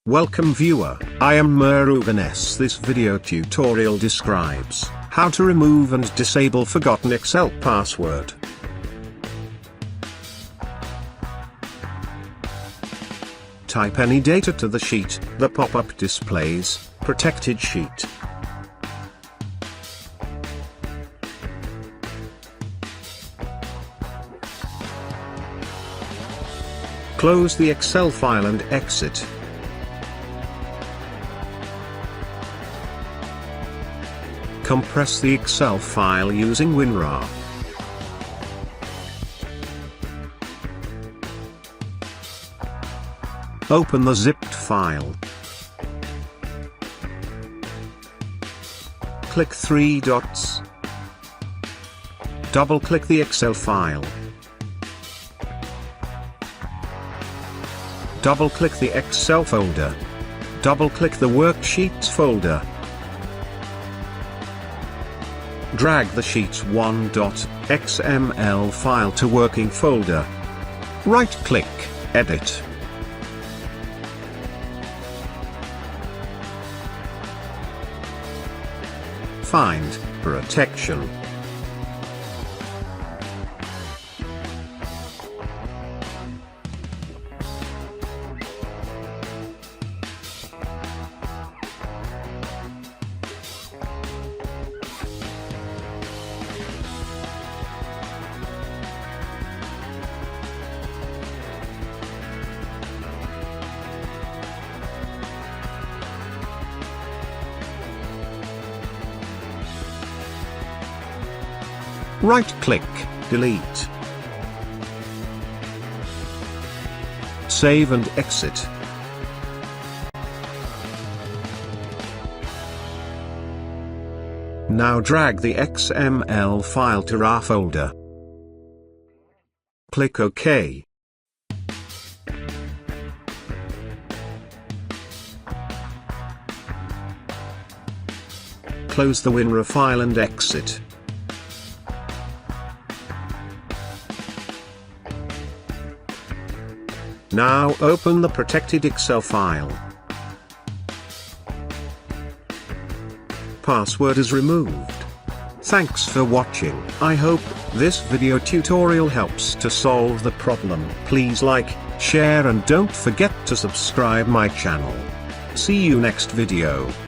Welcome viewer, I am Murugan S. This video tutorial describes how to remove and disable forgotten Excel password. Type any data to the sheet, the pop-up displays, protected sheet. Close the Excel file and exit. Compress the Excel file using WinRAR. Open the zipped file. Click three dots. Double-click the Excel file. Double-click the Excel folder. Double-click the Worksheets folder. Drag the Sheets1.xml file to Working folder. Right-click, Edit. Find Protection. Right-click, Delete. Save and exit. Now drag the XML file to RAR folder. Click OK. Close the WinRAR file and exit. Now open the protected Excel file. Password is removed. Thanks for watching. I hope this video tutorial helps to solve the problem. Please like, share and don't forget to subscribe my channel. See you next video.